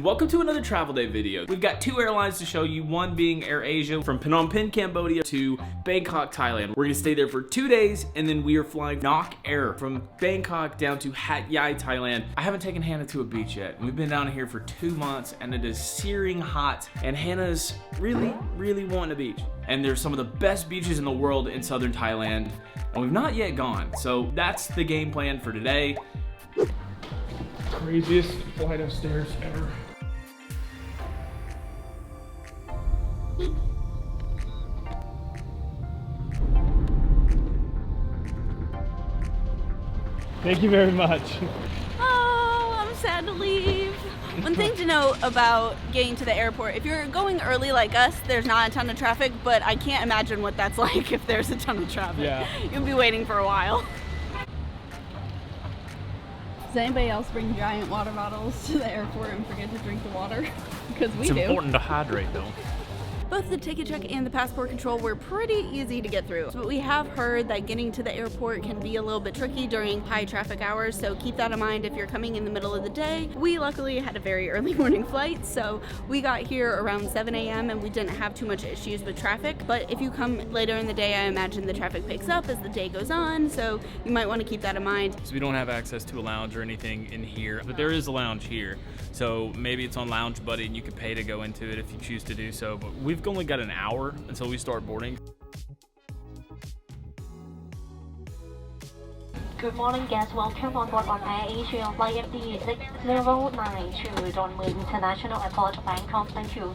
Welcome to another travel day video. We've got two airlines to show you, one being AirAsia from Phnom Penh, Cambodia to Bangkok, Thailand. We're gonna stay there for 2 days and then we are flying Nok Air from Bangkok down to Hat Yai, Thailand. I haven't taken Hannah to a beach yet. We've been down here for 2 months and it is searing hot and Hannah's really wanting a beach. And there's some of the best beaches in the world in southern Thailand and we've not yet gone. So that's the game plan for today. Craziest flight of stairs ever. Thank you very much. Oh, I'm sad to leave. One thing to note about getting to the airport, if you're going early like us, there's not a ton of traffic, but I can't imagine what that's like if there's a ton of traffic. Yeah. You'll be waiting for a while. Does anybody else bring giant water bottles to the airport and forget to drink the water? Because we do. It's important to hydrate though. Both the ticket check and the passport control were pretty easy to get through. But we have heard that getting to the airport can be a little bit tricky during high traffic hours, so keep that in mind if you're coming in the middle of the day. We luckily had a very early morning flight, so we got here around 7 a.m. and we didn't have too much issues with traffic. But if you come later in the day, I imagine the traffic picks up as the day goes on, so you might want to keep that in mind. So we don't have access to a lounge or anything in here, but there is a lounge here. So maybe it's on Lounge Buddy and you can pay to go into it if you choose to do so, but we've only got an hour until we start boarding. Good morning, guests. Welcome on board on AirAsia flight FD 609 to Don Mueang International Airport, Bangkok. Thank you.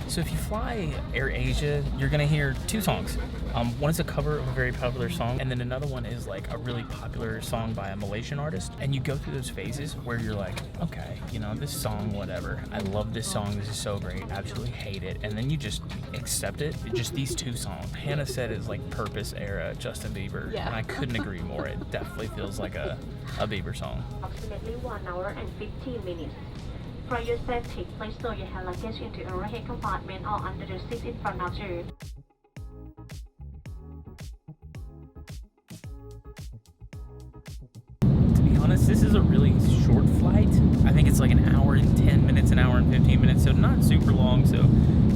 So if you fly AirAsia, you're gonna hear two songs. One is a cover of a very popular song, and then another one is like a really popular song by a Malaysian artist. And you go through those phases where you're like, okay, you know, this song, whatever. I love this song, this is so great, absolutely hate it. And then you just accept it. Just these two songs. Hannah said it's like Purpose era Justin Bieber, Yeah. and I couldn't agree more. It definitely feels like a Bieber song. Approximately 1 hour and 15 minutes. For your safety, please store your hand luggage into a overhead compartment or under the seat in front of you. To be honest, this is a really short flight. I think it's like an hour and 10 minutes, an hour and 15 minutes, so not super long. So,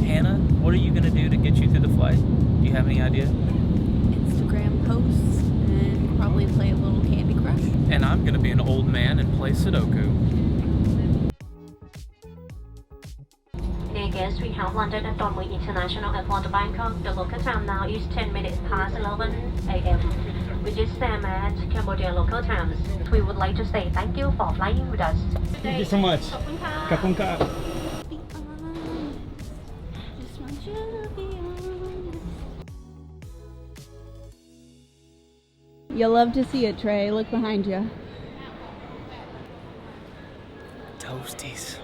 Hannah, what are you gonna do to get you through the flight? Do you have any idea? Instagram posts and probably play a little Candy Crush. And I'm gonna be an old man and play Sudoku. Dear guests, we have landed at Don Mueang International Airport, Bangkok. The local time now is 10 minutes past 11 a.m., which is same at Cambodia local times. We would like to say thank you for flying with us. Thank you so much. Kapung ka. Be honest. Just want you to be honest. You'll love to see it, Trey. Look behind you. Toasties.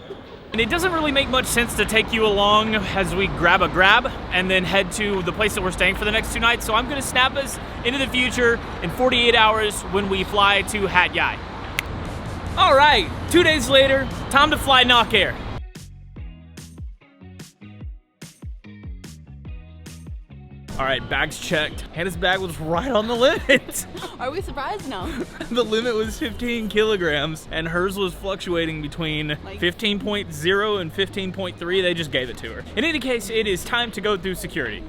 And it doesn't really make much sense to take you along as we grab a grab and then head to the place that we're staying for the next 2 nights. So I'm gonna snap us into the future in 48 hours when we fly to Hat Yai. All right, 2 days later, time to fly Nok Air. All right, bags checked. Hannah's bag was right on the limit. Are we surprised? No. The limit was 15 kilograms and hers was fluctuating between 15.0 and 15.3. They just gave it to her. In any case, it is time to go through security.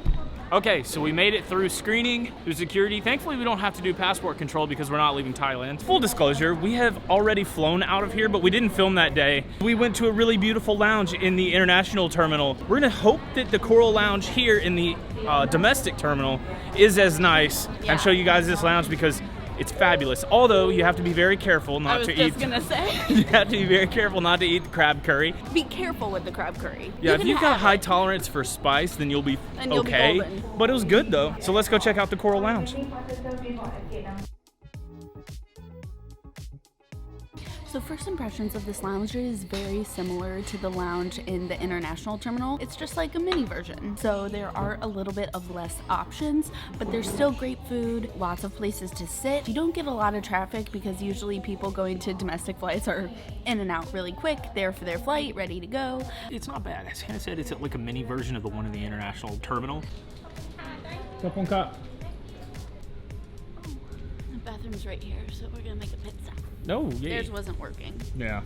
Okay, so we made it through screening, through security. Thankfully, we don't have to do passport control because we're not leaving Thailand. Full disclosure, we have already flown out of here, but we didn't film that day. We went to a really beautiful lounge in the international terminal. We're gonna hope that the Coral Lounge here in the domestic terminal is as nice and show you guys this lounge because it's fabulous. Although you have to be very careful not to eat. I was just gonna say. You have to be very careful not to eat the crab curry. Be careful with the crab curry. Yeah, You if can you've got have high it. tolerance for spice, then you'll be And you'll be okay. golden. But it was good though. So let's go check out the Coral Lounge. So first impressions of this lounge is very similar to the lounge in the international terminal. It's just like a mini version. So there are a little bit of less options, but there's still great food, lots of places to sit. You don't get a lot of traffic because usually people going to domestic flights are in and out really quick, there for their flight, ready to go. It's not bad. As Hannah said, it's like a mini version of the one in the international terminal. The bathroom's right here, so we're gonna make a pit stop. No, yeah. Theirs wasn't working. Yeah.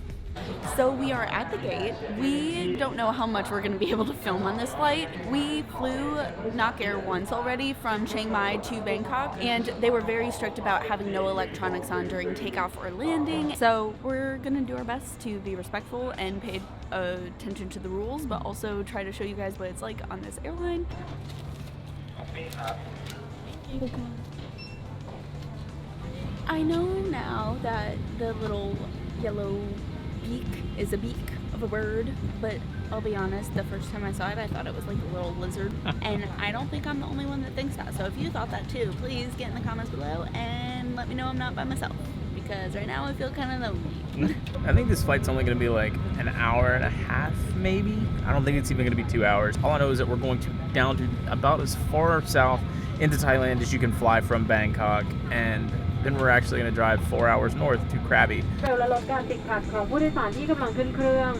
So we are at the gate. We don't know how much we're going to be able to film on this flight. We flew Nok Air once already from Chiang Mai to Bangkok, and they were very strict about having no electronics on during takeoff or landing. So we're going to do our best to be respectful and pay attention to the rules, but also try to show you guys what it's like on this airline. I know now that the little yellow beak is a beak of a bird, but I'll be honest, the first time I saw it, I thought it was like a little lizard, and I don't think I'm the only one that thinks that. So if you thought that too, please get in the comments below and let me know I'm not by myself, because right now I feel kind of lonely. I think this flight's only going to be like an hour and a half, maybe. I don't think it's even going to be 2 hours. All I know is that we're going down to about as far south into Thailand as you can fly from Bangkok, and then we're actually going to drive 4 hours north to Krabi. เร็วและลดการติดขัดของผู้โดยสารที่กำลังขึ้นเครื่อง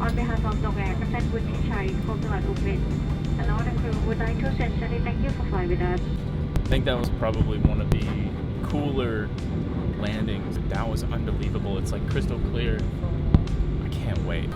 On behalf of Nok Air, Captain Hat Yai from THAILAND and all the crew would like to sincerely thank you for flying with us. I think that was probably one of the cooler landings. That was unbelievable. It's like crystal clear. I can't wait.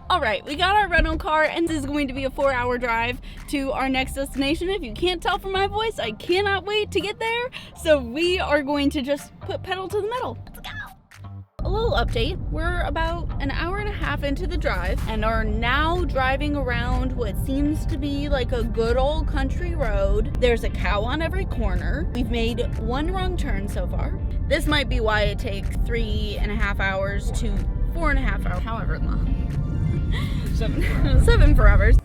All right, we got our rental car, and this is going to be a 4-hour drive to our next destination. If you can't tell from my voice, I cannot wait to get there. So we are going to just put pedal to the metal. Let's go. A little update. We're about an hour and a half into the drive and are now driving around what seems to be like a good old country road. There's a cow on every corner. We've made one wrong turn so far. This might be why it takes 3.5 hours to 4.5 hours, however long. 7 for hours.